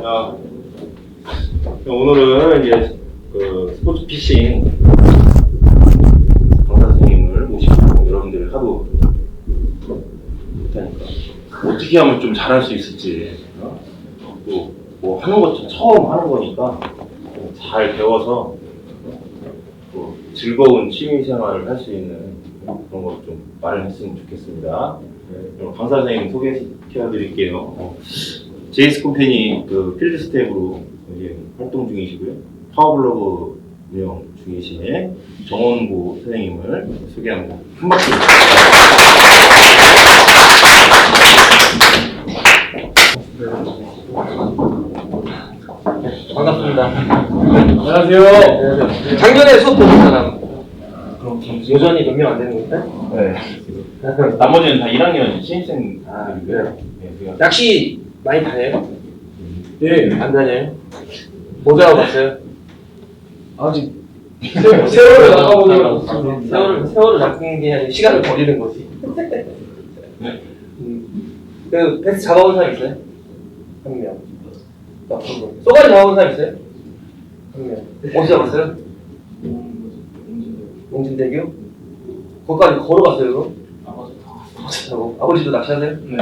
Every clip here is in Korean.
자, 오늘은 이제 그 스포츠 피싱 강사 선생님을 모시고 여러분들이 하도 못하니까 어떻게 하면 좀 잘할 수 있을지, 또 뭐 하는 것 처음 하는 거니까 잘 배워서 또 즐거운 취미 생활을 할 수 있는 그런 걸 좀 마련했으면 좋겠습니다. 그럼 강사 선생님 소개시켜 드릴게요. 제이스 컴퍼니 그 필드 스텝으로 활동 중이시고요. 파워블로그 운영 중이신 정원구 선생님을 소개합니다. 한 박수. 반갑습니다. 안녕하세요. 작년에 수업 보는 사람 그럼 여전히 몇 명 안 되는 건데? 네. 나머지는 다 1학년 신입생들이고요. 그래요? 네, 낚시 많이 다녀요? 네. 안 다녀요? 뭐 잡아봤어요? 아직 세월을 낚아보는 세월을 낚는 게 아니라 시간을 버리는 거지. 그 베스 잡아본 사람 있어요? 한 명. 쏘가리 잡아본 사람 있어요? 한 명. 어디 잡았어요? 몽진대교? 거기까지 걸어갔어요, 그럼? 아버지도 낚시하세요? 네.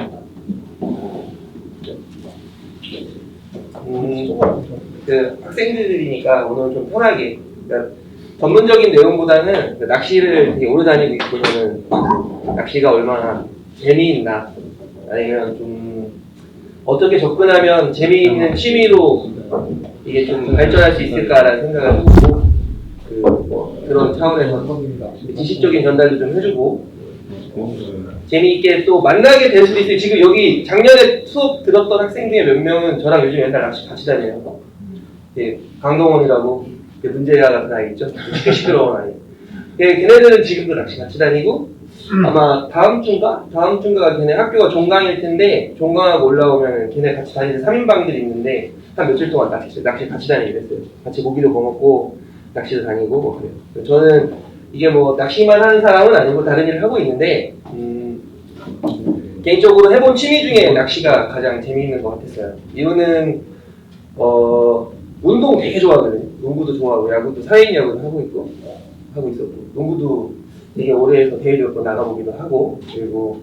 그 학생들이니까 오늘 좀 편하게, 그러니까 전문적인 내용보다는 그 낚시를 되게 오래 다니고 있고 저는 낚시가 얼마나 재미있나, 아니면 좀 어떻게 접근하면 재미있는 취미로 이게 좀 발전할 수 있을까라는 생각을 하고 그런 차원에서 지식적인 전달도 좀 해주고 재미있게 또 만나게 될 수도 있어요. 지금 여기 작년에 수업 들었던 학생 중에 몇 명은 저랑 요즘 옛날 낚시 같이 다녀요. 예, 강동원이라고 문제가 같은 아이 있죠? 시끄러운 아이. 예, 걔네들은 지금도 낚시 같이 다니고 아마 다음 주인가 걔네 학교가 종강일 텐데 종강하고 올라오면 걔네 같이 다니는 3인방들이 있는데 한 며칠 동안 낚시 같이 다니기로 했어요. 같이 고기도 먹고 낚시도 다니고 뭐 그래요. 저는 이게 뭐 낚시만 하는 사람은 아니고 다른 일을 하고 있는데 개인적으로 해본 취미 중에 낚시가 가장 재미있는 것 같았어요. 이유는 운동 되게 좋아하거든요. 농구도 좋아하고 야구도 사회인 야구도 하고 있었고 농구도 되게 오래 해서 대회도 몇 번 나가보기도 하고 그리고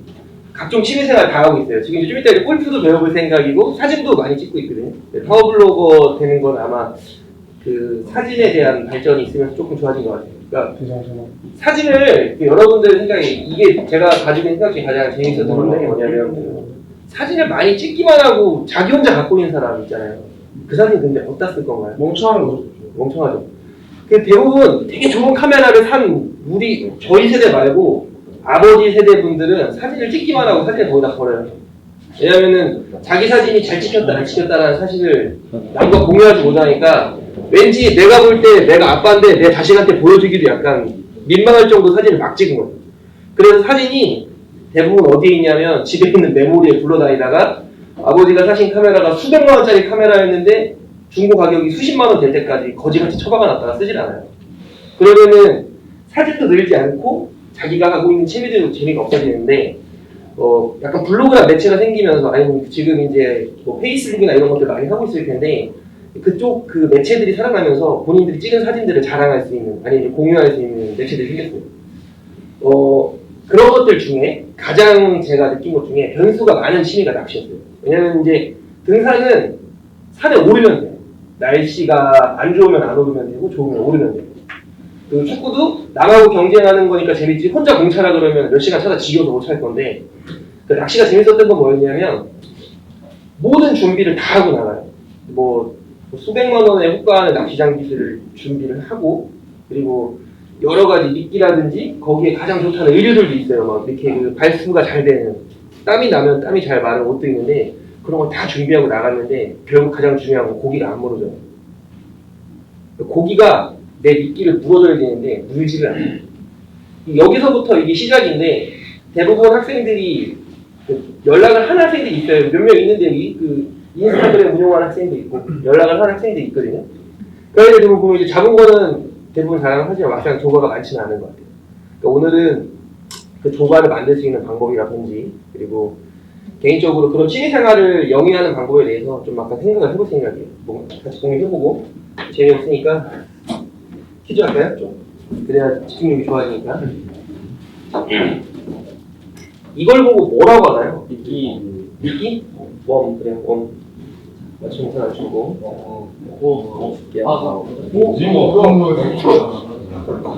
각종 취미생활 다 하고 있어요. 지금 좀 이따 골프도 배워볼 생각이고 사진도 많이 찍고 있거든요. 파워블로거 되는 건 아마 그 사진에 대한 발전이 있으면서 조금 좋아진 것 같아요. 그러니까 사진을 여러분들 생각에 이게 제가 가지고 있는 생각 중에 가장 재미있었던 건 뭐냐면 사진을 많이 찍기만 하고 자기 혼자 갖고 있는 사람 있잖아요. 그 사진 근데 어디다 쓸 건가요? 멍청한 거죠. 멍청하죠. 그 대부분 되게 좋은 카메라를 산 저희 세대 말고 아버지 세대 분들은 사진을 찍기만 하고 사진을 거기다 버려요. 왜냐면은 자기 사진이 잘 찍혔다 안 찍혔다라는 사실을 남과 공유하지 못하니까 왠지 내가 볼 때 내가 아빠인데 내 자식한테 보여주기도 약간 민망할 정도 사진을 막 찍은 거예요. 그래서 사진이 대부분 어디에 있냐면 집에 있는 메모리에 굴러다니다가 아버지가 사신 카메라가 수백만 원짜리 카메라였는데 중고 가격이 수십만 원 될 때까지 거지같이 처박아놨다가 쓰질 않아요. 그러면은 사진도 늘지 않고 자기가 하고 있는 취미도 재미가 없어지는데 약간 블로그나 매체가 생기면서 아니면 지금 이제 뭐 페이스북이나 이런 것들 많이 하고 있을 텐데 그쪽 그 매체들이 살아나면서 본인들이 찍은 사진들을 자랑할 수 있는 아니면 공유할 수 있는 매체들이 생겼어요. 그런 것들 중에 가장 제가 느낀 것 중에 변수가 많은 취미가 낚시였어요. 왜냐면 이제 등산은 산에 오르면 돼요. 날씨가 안 좋으면 안 오르면 되고 좋으면 오르면 돼요. 그 축구도 남하고 경쟁하는 거니까 재밌지 혼자 공차라 그러면 몇 시간 차다 지겨워서 못 찰 건데 그 낚시가 재밌었던 건 뭐였냐면 모든 준비를 다 하고 나가요. 뭐 수백만 원의 호가하는 낚시 장비들을 준비를 하고 그리고 여러 가지 미끼라든지 거기에 가장 좋다는 의류들도 있어요. 막 이렇게 그 발수가 잘 되는 땀이 나면 땀이 잘 마른 옷도 있는데 그런 걸 다 준비하고 나갔는데 결국 가장 중요한 건 고기가 안 물어져요. 고기가 내 미끼를 물어줘야 되는데 물지를 않아요. 여기서부터 이게 시작인데 대부분 학생들이 연락을 한 학생들이 있어요. 몇 명 있는데 여기 그 인스타그램 운영하는 학생도 있고 연락을 한 학생들이 있거든요. 그런데 대부분 보면 이제 잡은 거는 대부분 자랑을 하지만 막상 조과가 많지는 않은 것 같아요. 그러니까 오늘은 그 조과를 만들 수 있는 방법이라든지 그리고 개인적으로 그런 취미생활을 영위하는 방법에 대해서 좀 아까 생각을 해볼 생각이에요. 뭐 같이 공유해보고 재미없으니까 퀴즈 할까요? 좀 그래야 집중력이 좋아지니까. 이걸 보고 뭐라고 하나요? 미끼? 웜, 그래요, 웜. 맞추면 안 주고.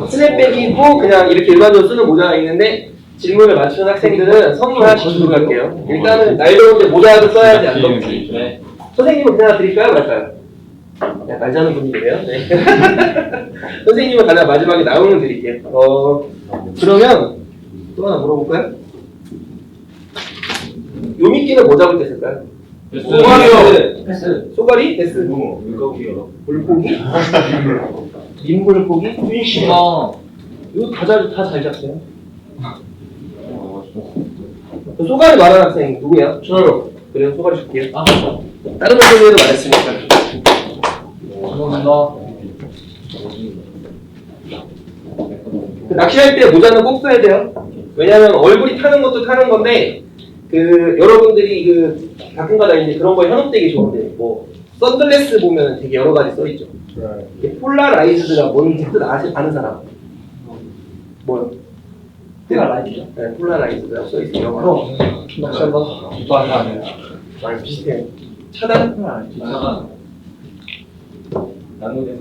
스냅백이고 그냥 이렇게 일반적으로 쓰는 모자가 있는데 질문을 맞추는 학생들은 선물 하나씩 주고 갈게요. 일단은 날 더운데 모자도 써야지 안 덥지. 네. 선생님은 그냥 드릴까요? 말까요? 야, 말자는 분위기래요. 네. 선생님은 가장 마지막에 나오는 드릴게요. 그러면 또 하나 물어볼까요? 요 미끼는 뭐 잡을 때 쓸까요? 쏘가리요. 패스. 쏘가리? 패스. 물고기요. 물고기? 민물고기? 이거 다잘 잡어요. 쏘가리 말하는 학생 누구야? 저요. 그래요, 쏘가리 줄게요. 아, 다른 선생님도 말했으니까. 감사합니다. 그 낚시할 때 모자는 꼭 써야 돼요. 왜냐면 얼굴이 타는 것도 타는 건데, 여러분들이 가끔가다 이제 그런 거에 현혹되기 좋은데, 뭐, 선글라스 보면 되게 여러 가지 써있죠. 이게 폴라라이즈드가 뭔지 뜻 아는 사람? 뭐요? 폴라라이즈요? 네, 폴라라이즈드가 써있어요. 감사합니다. 많이 비슷해요. 차단? 남극?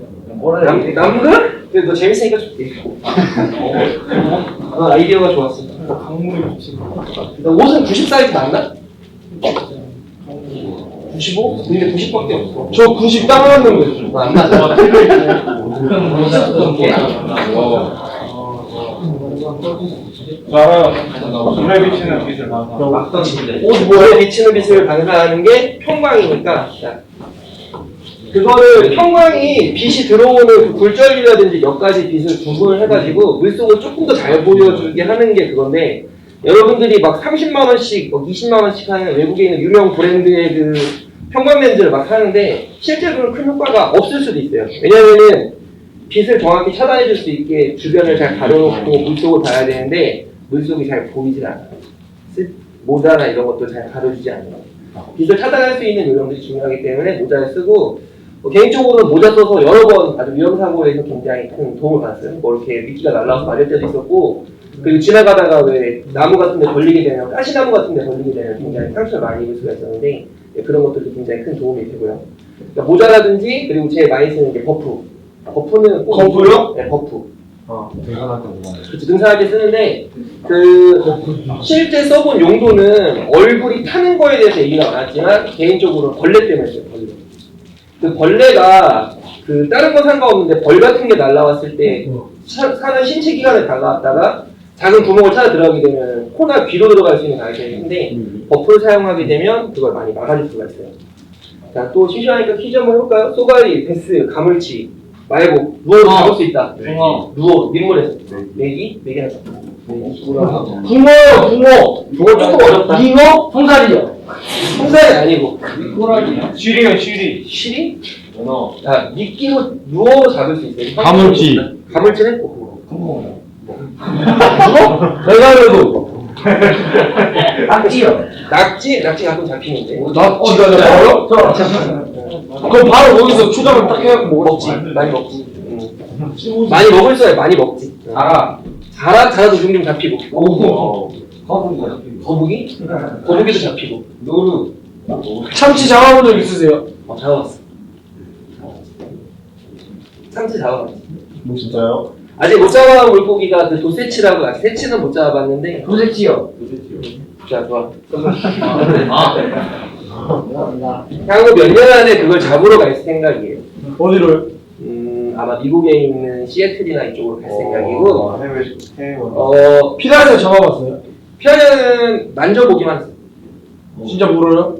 그래, 너 재밌으니까 줄게. 아이디어가 좋았어. 강물이 붙이고. 옷은 90 사이즈 맞나? 95? 근데 90밖에 없어. 저 90 따라하는 거죠. 안 맞아. 알아요. 물에 비치는 빛을 옷 뭐에 비치는 빛을 반사하는 게 평광이니까. 자, 그거를 평광이 빛이 들어오는 그 굴절이라든지 몇 가지 빛을 구분을 해가지고 물속을 조금 더 잘 보여주게 하는 게 그건데, 여러분들이 막 30만 원씩, 20만 원씩 하는 외국에 있는 유명 브랜드의 그 평광 렌즈를 막 사는데 실제로는 큰 효과가 없을 수도 있어요. 왜냐면은 빛을 정확히 차단해줄 수 있게 주변을 잘 가려놓고 물속을 봐야 되는데 물속이 잘 보이질 않아요. 모자나 이런 것도 잘 가려주지 않아요. 빛을 차단할 수 있는 요령들이 중요하기 때문에 모자를 쓰고, 개인적으로는 모자 써서 여러 번 아주 위험사고에서 굉장히 큰 도움을 받았어요. 뭐 이렇게 미끼가 날라와서 맞을 때도 있었고, 그리고 지나가다가 왜 나무 같은 데 걸리게 되면, 가시나무 같은 데 걸리게 되면 굉장히 상처를 많이 입을 수가 있었는데, 그런 것들도 굉장히 큰 도움이 되고요. 그러니까 모자라든지, 그리고 제일 많이 쓰는 게 버프. 버프는 꼭 버프요? 네, 버프. 대단하다. 그렇죠. 등산할 때 쓰는데, 실제 써본 용도는 얼굴이 타는 거에 대해서 얘기가 많았지만, 개인적으로 벌레 때문에 써요, 벌레. 그 벌레가, 다른 건 상관없는데, 벌 같은 게 날라왔을 때, 사는 신체 기관에 다가왔다가, 작은 구멍을 찾아 들어가게 되면, 코나 귀로 들어갈 수 있는 가능성이 큰데, 버프를 사용하게 되면, 그걸 많이 막아줄 수가 있어요. 자, 또 심심하니까 퀴즈 한번 해볼까요? 쏘가리, 베스, 가물치, 말고, 루어로 잡을 수 있다. 루어, 민물에서. 메기? 메기나 붕어요, 붕어. 붕어 조금 어렵다. 잉어? 홍사리요. 홍살이 아니고. 쉬리요, 쉬리. 쉬리? 야, 미끼로 루어로 잡을 수 있어요. 가물치. 가물치는? 붕어. 내가 그래도. 낙지요. 낙지 가끔 잡히는데. 낙지가 잡아요? 그럼 바로 거기서 초장을 딱 해갖고 먹지. 많이 먹지. 많이 먹을 수 많이 먹지. 자라도 종종 잡히고. 거북이? 거북이도 잡히고. 노루. 참치 잡아본 적 있으세요? 잡아봤어. 참치 잡아봤어. 진짜요? 아직 못 잡아본 물고기가 도세치라고, 아직 세치는 못 잡아봤는데. 도색지요. 자, 좋아. 감사합니다. 향후 몇 년 안에 그걸 잡으러 갈 생각이에요. 어디로요? 아마 미국에 있는 시애틀이나 이쪽으로 갈 생각이고, 해외. 피라냐 잡아봤어요? 피라냐는 만져보기만 했어요. 진짜 모르요?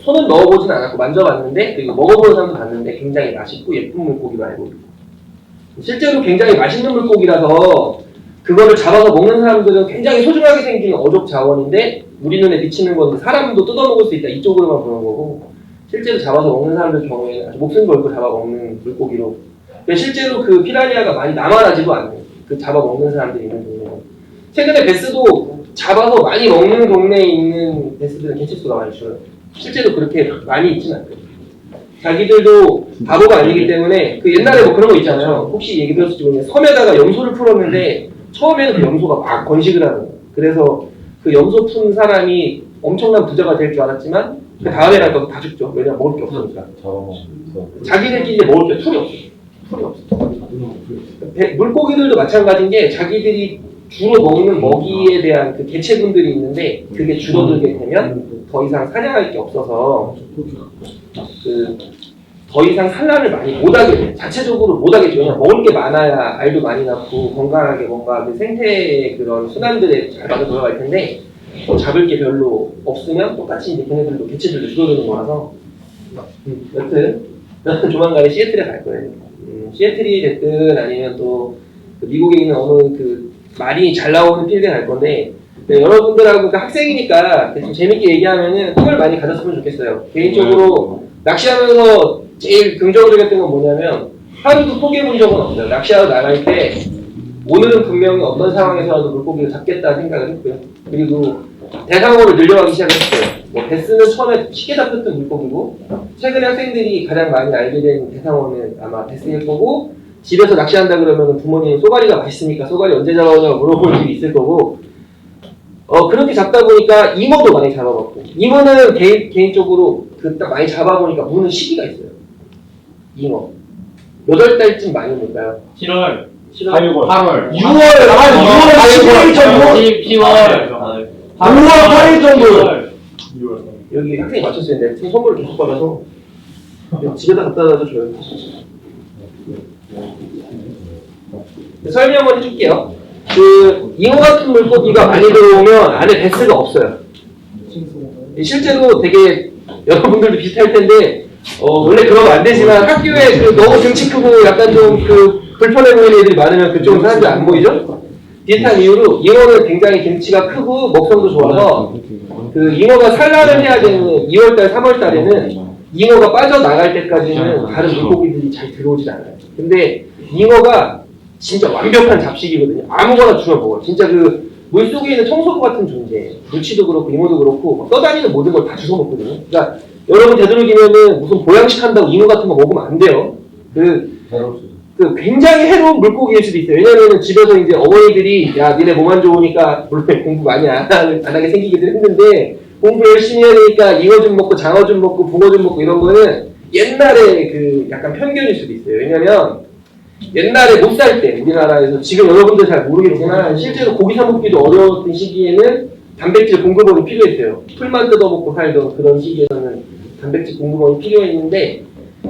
손은 넣어보진 않았고 만져봤는데, 그리고 먹어보는 사람도 봤는데 굉장히 맛있고 예쁜 물고기 말고, 실제로 굉장히 맛있는 물고기라서 그거를 잡아서 먹는 사람들은 굉장히 소중하게 생긴 어족 자원인데, 우리 눈에 비치는 건 사람도 뜯어먹을 수 있다 이쪽으로만 보는 거고, 실제로 잡아서 먹는 사람들 경우에는 아주 목숨 걸고 잡아먹는 물고기로. 실제로 그 피라니아가 많이 남아나지도 않아요. 그 잡아먹는 사람들이 있는 경우는. 최근에 베스도 잡아서 많이 먹는 동네에 있는 베스들은 개체수가 많이 줄어요. 실제로 그렇게 많이 있지는 않거든요. 자기들도 바보가 아니기 때문에 그 옛날에 뭐 그런 거 있잖아요. 혹시 얘기 들었을지 모르겠는데 섬에다가 염소를 풀었는데 처음에는 그 염소가 막 건식을 하는 거예요. 그래서 그 염소 푼 사람이 엄청난 부자가 될 줄 알았지만 그 다음에 갈까도 다 죽죠. 왜냐면 먹을 게 없으니까. 자기들끼리 이제 먹을 게 풀이 없어요. 풀이 없어. 물고기들도 마찬가지인 게 자기들이 주로 먹는 먹이에 대한 그 개체군들이 있는데 그게 줄어들게 되면 더 이상 사냥할 게 없어서 더 이상 산란을 많이 못하게 돼. 자체적으로 못하겠죠. 왜냐면 먹을 게 많아야 알도 많이 낳고 건강하게 뭔가 그 생태의 그런 순환들에 잘 맞아 들어갈 텐데 잡을 게 별로 없으면 똑같이 이제 걔네들도 개체들도 줄어드는 거라서 여튼 조만간에 시애틀에 갈 거예요. 시애틀이 됐든 아니면 또 미국에 있는 어느 그 말이 잘 나오는 필드에 갈 건데 네, 여러분들하고 그 학생이니까 좀 재밌게 얘기하면은 꿈을 많이 가졌으면 좋겠어요. 개인적으로 낚시하면서 제일 긍정적이었던 건 뭐냐면 하루도 포기해본 적은 없어요. 낚시하러 나갈 때 오늘은 분명히 어떤 상황에서라도 물고기를 잡겠다 생각을 했고요. 그리고 대상어를 늘려가기 시작했어요. 뭐 베스는 처음에 쉽게 잡혔던 물고기고 최근에 학생들이 가장 많이 알게 된 대상어는 아마 베스일 거고 집에서 낚시한다 그러면 부모님 쏘가리가 맛있으니까 쏘가리 언제 잡아오냐고 물어볼 일이 있을 거고 그렇게 잡다 보니까 잉어도 많이 잡아봤고 잉어는 개인적으로 그 딱 많이 잡아보니까 무는 시기가 있어요. 잉어 몇 월달쯤 많이 물까요? 7월, 7월, 8월, 6월, 한 6월 10일 정도? 10월, 6월 8일 정도? 여기 학생이 맞췄어요. 근데 선물을 계속 받아서 집에다 갖다 놔도 줘요. 설명을 해줄게요. 그 잉어 같은 물고기가 많이 들어오면 안에 베스가 없어요. 실제로 되게 여러분들도 비슷할 텐데 원래 그러면 안 되지만 학교에 그 너무 등치 크고 약간 좀 그 불편해 보이는 애들이 많으면 그쪽은 사람들이 안 보이죠? 비슷한 이유로 잉어는 굉장히 등치가 크고 먹성도 좋아서 그 잉어가 산란을 해야 되는 2월달, 3월달에는 잉어가 빠져나갈 때까지는 다른 물고기들이 잘 들어오질 않아요. 근데 잉어가 진짜 완벽한 잡식이거든요. 아무거나 주면 먹어요. 진짜 그 물속에 있는 청소부 같은 존재, 물치도 그렇고 잉어도 그렇고 막 떠다니는 모든 걸 다 주워 먹거든요. 그러니까 여러분 되도록이면은 무슨 보양식 한다고 잉어 같은 거 먹으면 안 돼요. 그 굉장히 해로운 물고기일 수도 있어요. 왜냐면은 집에서 이제 어머니들이 야 니네 몸 안 좋으니까 물론 공부 많이 안 하게 생기기도 했는데 공부 열심히 해야 되니까 잉어 좀 먹고 장어 좀 먹고 붕어 좀 먹고 이런 거는 옛날에 그 약간 편견일 수도 있어요. 왜냐면 옛날에 못 살 때 우리나라에서 지금 여러분들 잘 모르겠지만 실제로 고기 사 먹기도 어려웠던 시기에는 단백질 공급원이 필요했어요. 풀만 뜯어먹고 살던 그런 시기에서는 단백질 공급원이 필요했는데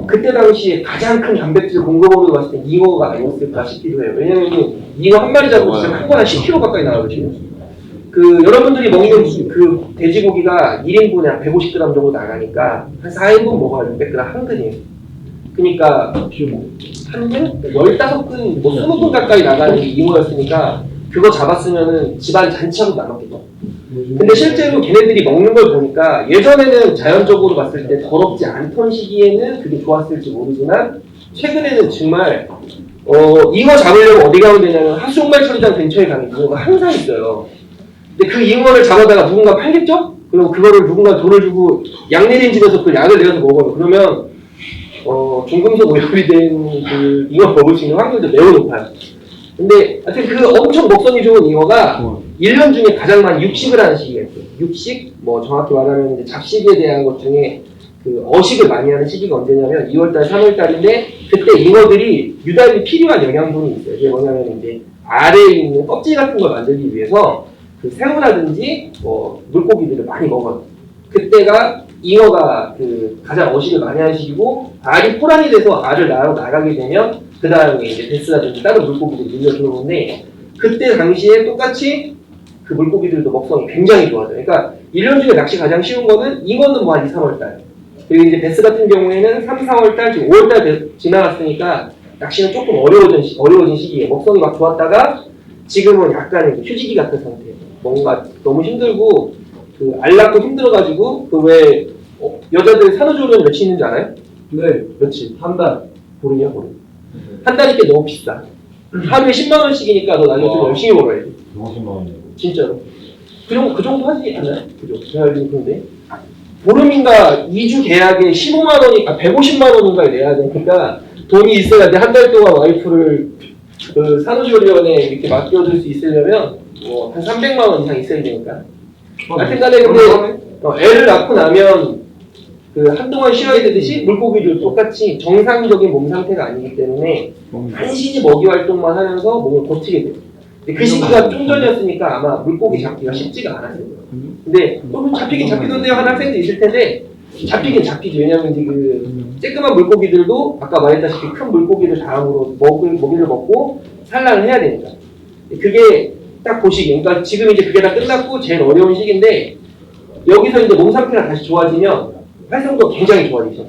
그때 당시에 가장 큰 단백질 공급원으로 봤을 때 잉어가 아니었을까 싶기도 해요. 왜냐면 잉어 한 마리 잡고 진짜 큰 거 한 10kg 가까이 나가거든요. 그 여러분들이 먹는 그 돼지고기가 1인분에 한 150g 정도 나가니까 한 4인분 먹어야 600g 한 근이에요. 그러니까 한 근? 15근, 뭐 20근 가까이 나가는 게 잉어였으니까 그거 잡았으면은 집안 잔치하고 나눴겠죠. 근데 실제로 걔네들이 먹는 걸 보니까 예전에는 자연적으로 봤을 때 더럽지 않던 시기에는 그게 좋았을지 모르지만 최근에는 정말 잉어 잡으려면 어디 가면 되냐면 하수용말 처리장 근처에 가면 잉어가 항상 있어요. 근데 그 잉어를 잡아다가 누군가 팔겠죠? 그럼 그거를 누군가 돈을 주고 약 내린 집에서 그 약을 내려서 먹어요. 그러면 중금속 오염이 된 그 잉어 먹을 수 있는 확률도 매우 높아요. 근데 하여튼 그 엄청 먹성이 좋은 잉어가 1년 중에 가장 많이 육식을 하는 시기가 있어요. 육식? 뭐 정확히 말하면 이제 잡식에 대한 것 중에 그 어식을 많이 하는 시기가 언제냐면 2월달, 3월달인데 그때 잉어들이 유달리 필요한 영양분이 있어요. 그게 뭐냐면 이제 알에 있는 껍질 같은 걸 만들기 위해서 그 새우라든지 뭐 물고기들을 많이 먹어요. 그때가 잉어가 그 가장 어식을 많이 하는 시기고 알이 포란이 돼서 알을 낳아 나가게 되면 그 다음에 이제 베스라든지 다른 물고기들이 밀려 들어오는데 그때 당시에 똑같이 그 물고기들도 먹성이 굉장히 좋아져요. 그러니까 1년 중에 낚시 가장 쉬운 거는 잉어는 뭐 한 2, 3월달 그리고 이제 베스 같은 경우에는 3, 4월달, 지금 5월달 지나갔으니까 낚시는 조금 어려워진 시기에 먹성이 막 좋았다가 지금은 약간 휴지기 같은 상태예요. 뭔가 너무 힘들고 그 알 낳고 힘들어가지고 그 왜 여자들 산후조리원 며칠 있는지 알아요? 네. 며칠? 한 달. 모르냐 모르. 한 달이니까 너무 비싸. 하루에 10만 원씩이니까 너 나중에 좀 열심히 벌어야 돼. 50만 원이요. 진짜로. 그 정도 하지 않나요? 그죠? 제가 알기로 그런데. 보름인가 2주 계약에 15만 원이, 150만 원인가를 내야 되니까 돈이 있어야 돼. 한 달 동안 와이프를 그 산후조리원에 이렇게 맡겨줄 수 있으려면 뭐 한 300만 원 이상 있어야 되니까. 하여튼 간에 근데 애를 낳고 나면 그 한동안 쉬어야 되듯이 물고기도 똑같이 정상적인 몸 상태가 아니기 때문에 한시지 먹이 활동만 하면서 몸을 버티게 돼요. 근데 그 시기가 좀 전이었으니까 아마 물고기 잡기가 쉽지가 않았을 거예요. 근데 또 잡히긴 잡히던데요 하는 학생도 있을 텐데 잡히긴 잡히죠. 왜냐하면 이제 그 쬐끄만 물고기들도 아까 말했다시피 큰 물고기들 다음으로 먹이를 먹고 산란을 해야 되니까. 그게 딱 보시기. 그러니까 지금 이제 그게 다 끝났고 제일 어려운 시기인데 여기서 이제 몸 상태가 다시 좋아지면 활성도가 굉장히 좋아지죠.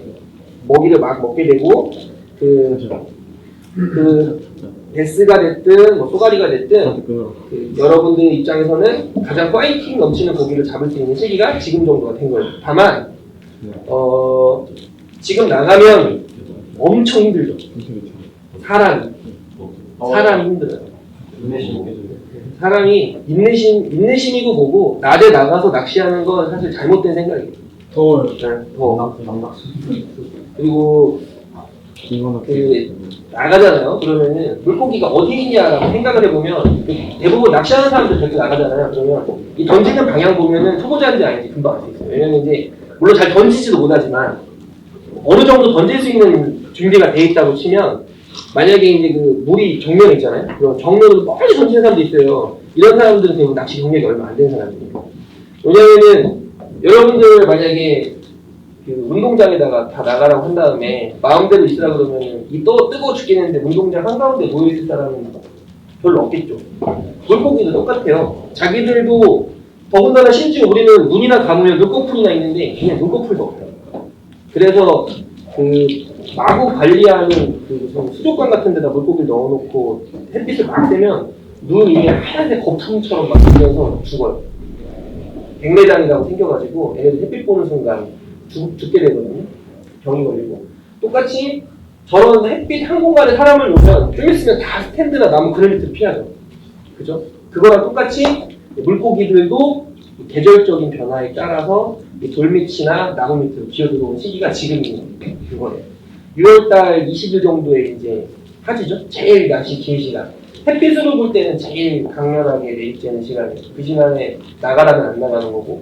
먹이를 막 먹게 되고 그 베스가 됐든 뭐 쏘가리가 됐든 그 여러분들 입장에서는 가장 파이팅 넘치는 고기를 잡을 수 있는 시기가 지금 정도가 된 거예요. 다만 지금 나가면 엄청 힘들죠. 사람이 힘들어요. 사람이 인내심이고 뭐고 낮에 나가서 낚시하는 건 사실 잘못된 생각이에요. 더워요. 더워. 그리고 나가잖아요. 그러면은 물고기가 어디 있냐라고 생각을 해보면 대부분 낚시하는 사람들 저렇게 나가잖아요. 그러면 이 던지는 방향 보면은 초보자인지 아닌지 금방 알 수 있어요. 왜냐면 이제 물론 잘 던지지도 못하지만 어느 정도 던질 수 있는 준비가 돼 있다고 치면 만약에 이제 그 물이 정면에 있잖아요. 그럼 정면으로 멀리 던지는 사람도 있어요. 이런 사람들은 대부분 낚시 경력이 얼마 안 되는 사람들이에요. 왜냐면은 여러분들 만약에 그 운동장에다가 다 나가라고 한 다음에 마음대로 있으라 그러면은 이 뜨거워 죽겠는데 운동장 한가운데 모여있을 사람은 별로 없겠죠. 물고기도 똑같아요. 자기들도 더군다나 심지어 우리는 눈이나 감으면 눈꺼풀이나 있는데 그냥 눈꺼풀도 없어요. 그래서 그 마구 관리하는 그 수족관 같은 데다 물고기를 넣어놓고 햇빛을 막 쐬면 눈 위에 하얀색 거품처럼 막 들면서 죽어요. 백내장이라고 생겨가지고 얘네들 햇빛 보는 순간 죽게 되거든요. 병이 걸리고. 똑같이 저런 햇빛 한 공간에 사람을 놓으면 좀 있으면 다 스탠드나 나무 그늘 밑을 피하죠. 그죠? 그거랑 똑같이 물고기들도 계절적인 변화에 따라서 돌밑이나 나무 밑으로 기어들어오는 시기가 지금이 그거예요. 6월달 20일 정도에 이제 하지죠. 제일 날씨 긴 시간. 햇빛으로 볼 때는 제일 강렬하게 내입되는 시간이에요. 그 시간에 나가라면 안 나가는 거고.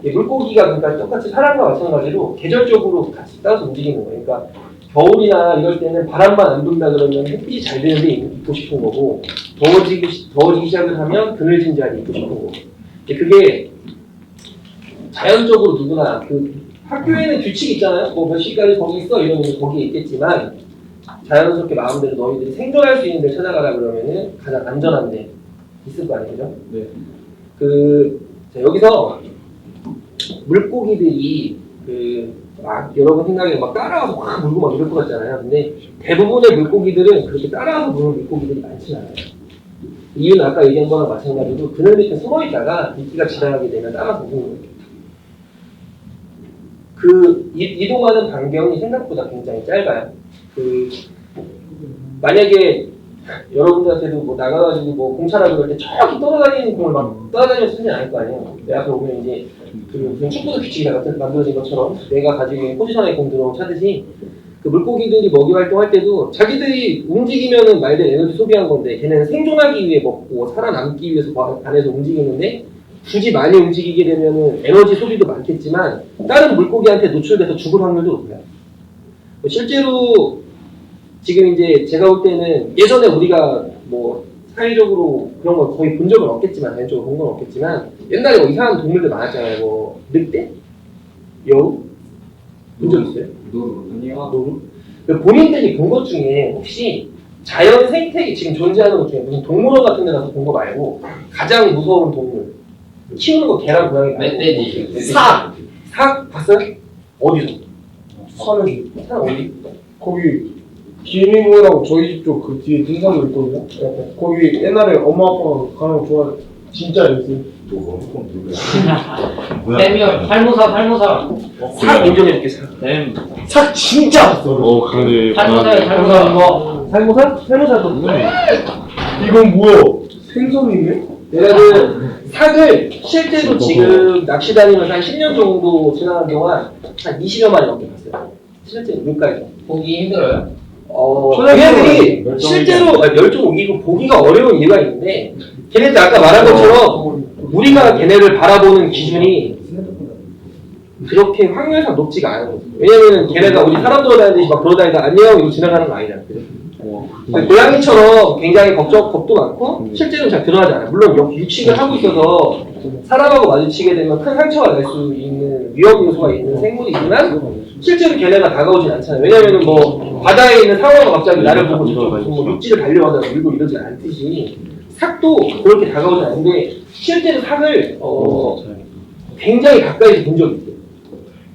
물고기가 그러니까 똑같이 사람과 마찬가지로 계절적으로 같이 따라서 움직이는 거예요. 그러니까 겨울이나 이럴 때는 바람만 안 분다 그러면 햇빛이 잘 되는데 있고 싶은 거고 더워지기 시작을 하면 그늘진 자리에 있고 싶은 거고. 그게 자연적으로 누구나 그 학교에는 규칙이 있잖아요. 뭐 몇 시까지 거기 있어 이러면 거기에 있겠지만 자연스럽게 마음대로 너희들이 생존할 수 있는 데 찾아가라 그러면은 가장 안전한 데 있을 거 아니에요? 네. 자, 여기서 물고기들이 막 여러분 생각에 막 따라와서 막 물고 막 이럴 것 같잖아요. 근데 대부분의 물고기들은 그렇게 따라와서 무는 물고기들이 많지 않아요. 이유는 아까 얘기한 거랑 마찬가지로 그늘 밑에 숨어 있다가 미끼가 지나가게 되면 따라서 무는 거예요. 이동하는 반경이 생각보다 굉장히 짧아요. 만약에 여러분들한테도 뭐 나가가지고 뭐 공차라 그럴 때 저기 떠다니는 공을 막 떠다니면서 쓰지 않을 거 아니에요. 내 앞에 오면 이제 무슨 축구도 규칙이 만들어진 것처럼 내가 가지고 있는 포지션에 공 들어오고 차듯이 그 물고기들이 먹이 활동할 때도 자기들이 움직이면은 말대로 에너지 소비한 건데 걔네는 생존하기 위해 먹고 살아남기 위해서 안에서 움직이는데 굳이 많이 움직이게 되면은 에너지 소비도 많겠지만 다른 물고기한테 노출돼서 죽을 확률도 높아요. 실제로 지금 이제 제가 볼 때는 예전에 우리가 뭐 사회적으로 그런 걸 거의 본 적은 없겠지만 자연적으로 본 건 없겠지만 옛날에 뭐 이상한 동물들 많았잖아요. 뭐 늑대? 여우? 본 적 있어요? 노루? 본인들이 본 것 중에 혹시 자연 생태계 지금 존재하는 것 중에 무슨 동물원 같은 데 가서 본 거 말고 가장 무서운 동물 키우는 거 개랑 고양이 멧돼지. 사 봤어요? 어디서? 산 어디? 거기 기미모라고 저희 집 쪽 그 뒤에 등산로 있거든요. 거기 옛날에 엄마 아빠가 가는 거 좋아 진짜 있어요. 뭐야? 살모사 삭 인정해줄게, 삭. 삭 진짜 봤어. 그러네. 감사한 거. 살모사? 살모사도. 이건 뭐야? 생선이네? 얘네들 삭을 실제로 지금 낚시 다니면서 한 10년 정도 지나간 동안 한 20여 마리 넘게 봤어요. 실제 물가에서. 보기 힘들어요? 걔네들이 실제로 멸종 오기고 보기가 어려운 이유가 있는데 걔네들 아까 말한 것처럼 우리가 걔네를 바라보는 기준이 그렇게 확률상 높지가 않은 거죠. 왜냐면은 걔네가 우리 사람 돌아다니듯이 막 돌아다니다 안녕 이러고 지나가는 거 아니잖아. 그죠? 고양이처럼 굉장히 겁도 많고 실제로는 잘 드러나지 않아요. 물론 육식을 하고 있어서 사람하고 마주치게 되면 큰 상처가 날 수 있는 위험 요소가 있는 생물이지만 실제로 걔네가 다가오진 않잖아요. 왜냐면은 뭐 바다에 있는 상어가 갑자기 나를 보고 저쪽 뭐 육지를 달려가다 울고 이러지 않듯이 삭도 그렇게 다가오진 않는데 실제로 삭을 굉장히 가까이서 본 적이 있어요.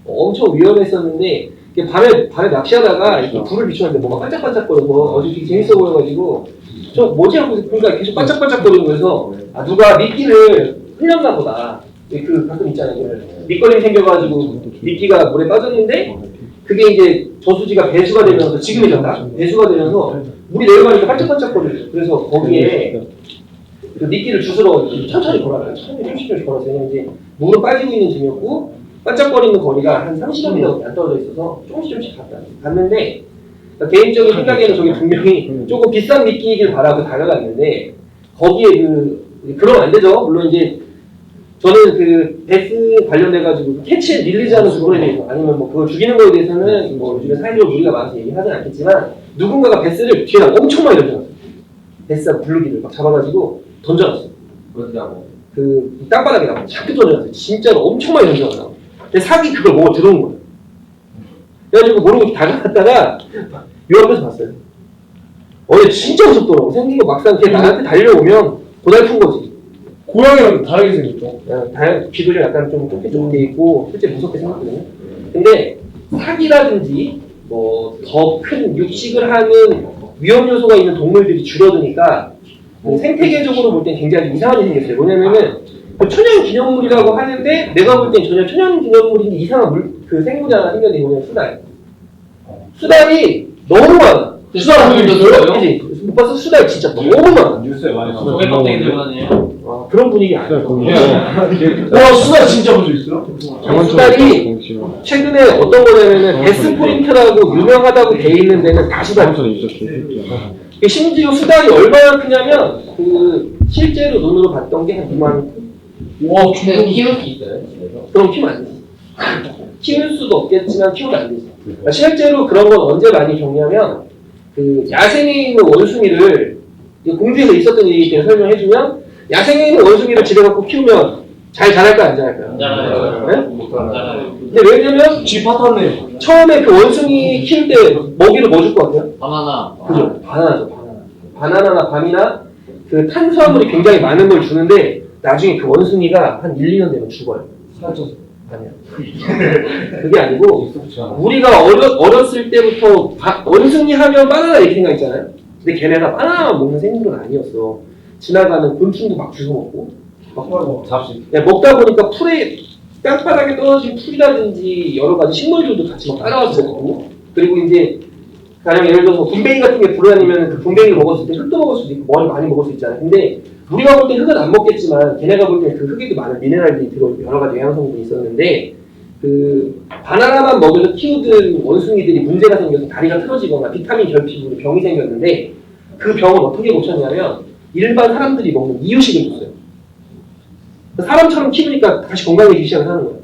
엄청 위험했었는데 밤에 낚시하다가 이렇게 불을 비추는데 뭐가 반짝반짝거려서 어제 되게 재밌어 보여가지고 저 뭐지 하고 그러니까 계속 반짝반짝거리는 거에서 아 누가 미끼를 흘렸나 보다. 그 가끔 있잖아요. 밑거림이 생겨가지고 미끼가 물에 빠졌는데 그게 이제 저수지가 배수가 되면서 지금이잖아. 배수가 되면서 물이 내려가니까 반짝반짝거려요. 그래서 거기에 그 미끼를 주스러 천천히 걸어요. 천천히 걸어서 왜냐면 이제 물은 빠지고 있는 중이었고 반짝거리는 거리가 한 30m 안 떨어져 있어서 조금씩 갔는데 그러니까 개인적인 생각에는 저게 분명히 조금 비싼 미끼이길 바라고 다가갔는데 거기에 그러면 안 되죠. 물론 이제 저는 그 베스 관련돼가지고 캐치 릴리즈하는 그거에 대해서 아니면 뭐 그걸 죽이는 거에 대해서는 뭐 요즘에 사회적으로 무리가 많아서 얘기하진 않겠지만 누군가가 베스를 뒤에다 엄청 많이 던져놨어요. 베스하고 블루기를 막 잡아가지고 던져놨어요. 그 땅바닥에다가 자꾸 던져놨어요. 진짜로 엄청 많이 던져놨어요. 근데 삭이 그걸 보고 들어온 거예요. 그래가지고 모르고 다가갔다가 요 앞에서 봤어요. 근데 진짜 무섭더라고. 생긴 거 막상 걔 나한테 달려오면 고달픈 거지. 고양이랑 다르게 생겼죠. 귀도 좀 약간 좀 좁게 있고 실제 무섭게 생겼거든요. 근데 삭이라든지 뭐 더 큰 육식을 하는 위험 요소가 있는 동물들이 줄어드니까 생태계적으로 볼 땐 굉장히 이상한 일이 생겼어요. 뭐냐면은 천연 기념물이라고 하는데 내가 볼 땐 전혀 천연 기념물인데 이상한 그 생물이 하나 생겼는데 뭐냐면 수달. 수달이 너무 많아. 수달 보는 적 있어요? 그치? 못 봤어? 수달 진짜 너무 많아. 뉴스에 많이 나와. 조개 껍데기 들고 다니요? 그런 분위기 아니야. 와 수다 진짜 본 적 있어요? 수달이 최근에 어떤 거냐면은 베스포인트라고 유명하다고 돼 있는 데는 다 수달이. 심지어 수달이 얼마나 크냐면 그 실제로 눈으로 봤던 게 한 2만 와 근데 키울 수 있어요? 집에서? 그럼 키우면 안 되지. 키울 수도 없겠지만 키우면 안 되지. 그러니까 실제로 그런 건 언제 많이 겪냐면 그 야생에 있는 원숭이를 공주에서 있었던 얘기이기 때문에 설명해주면 야생에 있는 원숭이를 집에 갖고 키우면 잘 자랄까 안 자랄까요? 안 자라요. 네? 안 자라요. 근데 왜냐면 쥐 파탄네. 처음에 그 원숭이 키울 때 먹이를 뭐 줄 것 같아요? 바나나. 그죠? 바나나죠, 바나나. 바나나나 밤이나 그 탄수화물이 굉장히 많은 걸 주는데 나중에 그 원숭이가 한 1, 2년 되면 죽어요. 살쪄서. 아니야. 그게 아니고 우리가 어렸을 때부터 원숭이 하면 바나나 이렇게 생각했잖아요. 근데 걔네가 바나나만 먹는 생물은 아니었어. 지나가는 곤충도 막 주워먹고 잡식. 먹다 보니까 풀에 땅바닥에 떨어진 풀이라든지 여러 가지 식물들도 같이 막 따라와서 먹고 그리고 이제 가령 예를 들어서 군뱅이 같은 게 불어다니면 그 군뱅이를 먹었을 때 흙도 먹을 수도 있고 머리 많이 먹을 수 있잖아요. 근데 우리가 볼 때 흙은 안 먹겠지만 걔네가 볼 때 그 흙에도 많은 미네랄들이 들어있고 여러 가지 영양성분이 있었는데 그 바나나만 먹여서 키우던 원숭이들이 문제가 생겨서 다리가 틀어지거나 비타민 결핍으로 병이 생겼는데 그 병을 어떻게 고쳤냐면 일반 사람들이 먹는 이유식을 줬어요. 사람처럼 키우니까 다시 건강해지기 시작을 하는 거예요.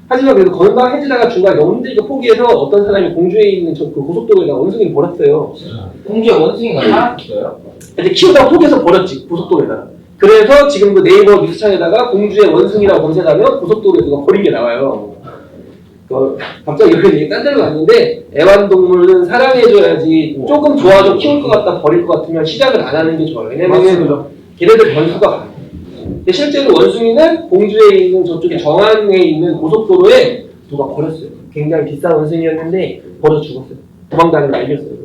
하지만 그래도 건강해지다가 중간에 너무 힘들게 포기해서 어떤 사람이 공주에 있는 그 고속도로에다 원숭이를 버렸어요. 공주에 원숭이가 살았어요? 이제 키우다가 포기해서 버렸지, 고속도로에다가. 그래서 지금 그 네이버 뉴스창에다가 공주의 원숭이라고 검색하면 고속도로에 누가 버린 게 나와요. 갑자기 여기 딴 데로 갔는데 애완동물은 사랑해줘야지 조금 좋아져 키울 것 같다 버릴 것 같으면 시작을 안 하는 게 좋아요. 왜냐면 걔네들 변수가 많아요. 근데 실제로 원숭이는 공주에 있는 저쪽에 정안에 있는 고속도로에 누가 버렸어요. 굉장히 비싼 원숭이였는데 버려 죽었어요. 도망다니는 거 알겠어요.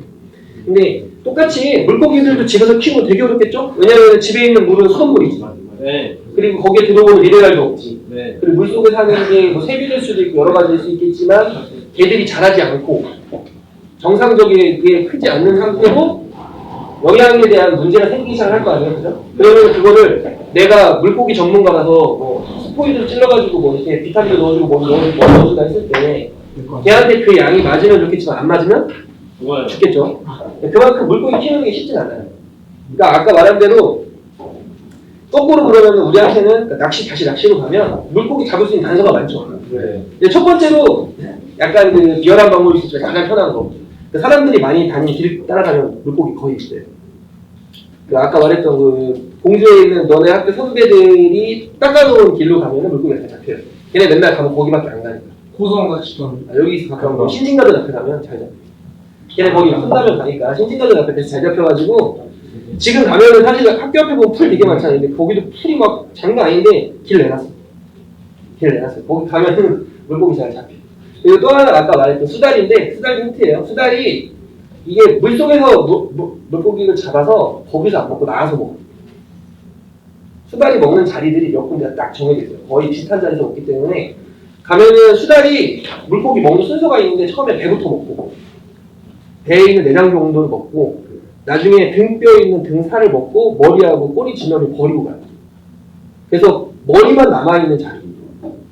근데 똑같이 물고기들도 집에서 키우면 되게 어렵겠죠? 왜냐면 집에 있는 물은 수돗물이지. 네. 그리고 거기에 들어오는 미네랄도 없지. 네. 그리고 물속에 사는 게 뭐 세균일 수도 있고 여러 가지일 수 있겠지만 걔들이 자라지 않고 정상적이게 크지 않는 상태로 영양에 대한 문제가 생기기 시작할 거 아니에요, 그죠? 그러면 그거를 내가 물고기 전문가라서 뭐 스포이드를 찔러가지고 뭐 이렇게 비타민을 넣어주고 뭐 넣어준다 했을 때 걔한테 그 양이 맞으면 좋겠지만 안 맞으면 좋아요. 죽겠죠. 그만큼 물고기 키우는 게 쉽진 않아요. 그러니까 아까 말한 대로 거꾸로 그러면 우리한테는 그러니까 다시 낚시로 가면 물고기 잡을 수 있는 단서가 많죠. 네. 근데 첫 번째로 약간 그 비열한 방법이 있지만 가장 편한 거. 그 사람들이 많이 다니는 길 따라가면 물고기 거의 있어요. 그 아까 말했던 그 공주에 있는 너네 학교 선배들이 닦아놓은 길로 가면은 물고기가 잘 잡혀요. 걔네 맨날 가면 거기밖에 안 가니까. 고성 같이도 여기서 가까운 거 신진가든 앞에 가면 잘 잡혀. 걔네 거기 한다면 가니까 신진가든 앞에 대해서 잘 잡혀가지고 지금 가면은 사실 학교 앞에 보면 풀 되게 많잖아요. 근데 거기도 풀이 막 장난 아닌데 길 내놨어. 길 내놨어요. 거기 가면은 물고기 잘 잡혀. 그리고 또 하나 아까 말했던 수달인데 수달 힌트예요. 수달이 이게 물속에서 물고기를 잡아서 거기서 안 먹고 나와서 먹어. 수달이 먹는 자리들이 몇 군데가 딱 정해져 있어요. 거의 비슷한 자리에서 먹기 때문에 가면은 수달이 물고기 먹는 순서가 있는데 처음에 배부터 먹고 배에 있는 내장 정도를 먹고 나중에 등뼈에 있는 등살을 먹고 머리하고 꼬리 지면을 버리고 가요. 그래서 머리만 남아있는 자리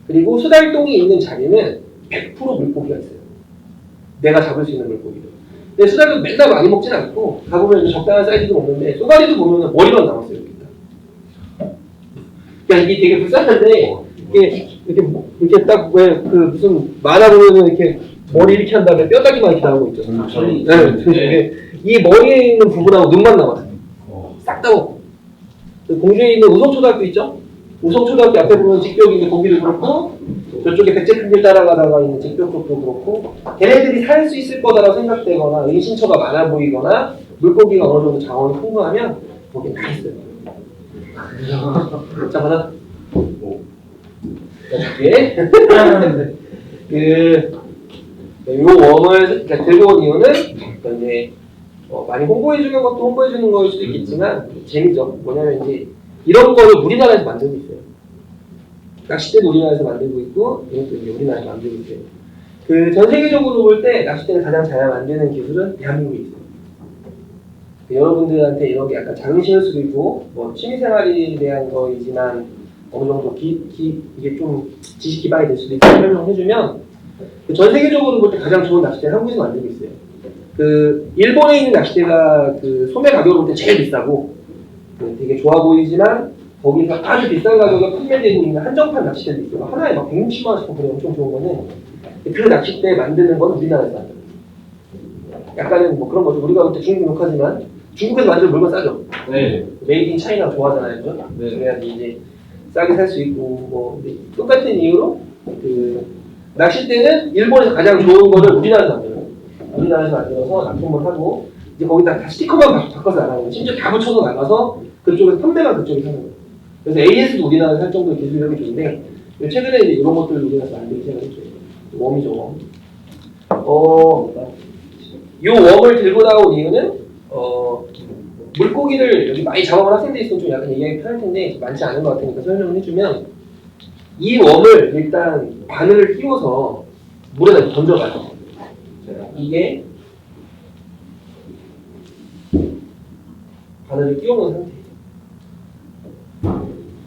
그리고 수달똥이 있는 자리는 100% 물고기가 있어요. 내가 잡을 수 있는 물고기도. 근데 수달도 맨날 많이 먹진 않고 가보면 적당한 사이즈도 먹는데 쏘가리도 보면 머리만 남았어요. 그러니까 이게 되게 불쌍한데 이렇게 딱 왜 그 무슨 만화 보면은 이렇게 머리 이렇게 한 다음에 뼈다귀만 이렇게 나오고 있죠. 네. 이 머리에 있는 부분하고 눈만 남았어요. 싹 다 먹고. 공주에 있는 우성초등학교 있죠? 우성초등학교 앞에 보면 직벽이 있는 거기도 그렇고 저쪽에 백제큰길 따라가다가 있는 직벽 쪽도 그렇고 걔네들이 살 수 있을 거다라고 생각되거나 은신처가 많아 보이거나 물고기가 어느 정도 자원이 풍부하면 거기 다 있어요. 자, 하나. 예. 요 웜을 들고 온 이유는 이제 많이 홍보해주는 것도 홍보해주는 거일 수도 있겠지만 재미죠. 뭐냐면 이제 이런 거를 우리나라에서 만들고 있어요. 낚싯대도 우리나라에서 만들고 있고 이것도 이제 우리나라에서 만들고 있어요. 그 전 세계적으로 볼 때 낚싯대를 가장 잘 만드는 기술은 대한민국에 있어요. 여러분들한테 이런 게 약간 장르실 수도 있고 뭐 취미생활에 대한 거이지만 어느 정도 이게 좀 지식 기반이 될 수도 있고 설명해주면 전 세계적으로 볼 때 가장 좋은 낚싯대를 한국에서 만들고 있어요. 그 일본에 있는 낚싯대가 그 소매 가격으로 볼 때 제일 비싸고 되게 좋아 보이지만 거기서 아주 비싼 가격에 판매되고 있는 한정판 낚싯대도 있어요. 하나에 막 160만 원씩 거는 엄청 좋은 거는 그 낚싯대 만드는 건 우리나라에서 만들어요. 약간은 뭐 그런 거죠. 우리가 볼 때 중국 욕하지만 중국에서 만드는 물건 싸죠. 네. 메이드 인 차이나 좋아하잖아요, 그죠? 네. 그래야지 이제 싸게 살 수 있고 뭐 근데 똑같은 이유로 그 낚싯대는 일본에서 가장 좋은 거를 우리나라에서 만들어요. 우리나라에서 만들어서 납품을 하고 이제 거기다 다 스티커만 바꿔서 나가고 심지어 다 붙여서 나가서 그쪽에서 판매만 그쪽에서 하는 거예요. 그래서 AS도 우리나라에서 할 정도의 기술력이 좋은데 최근에 이제 이런 것들을 우리나라에서 만들기 시작했죠. 웜이죠, 웜. 이 웜을 들고 나온 이유는 물고기를 여기 많이 잡아본 학생들이 있으면 좀 약간 얘기하기 편할 텐데 많지 않은 것 같으니까 설명을 해주면 이 웜을 일단 바늘을 끼워서 물에다 던져봐요. 이게 바늘을 끼워놓은 상태예요.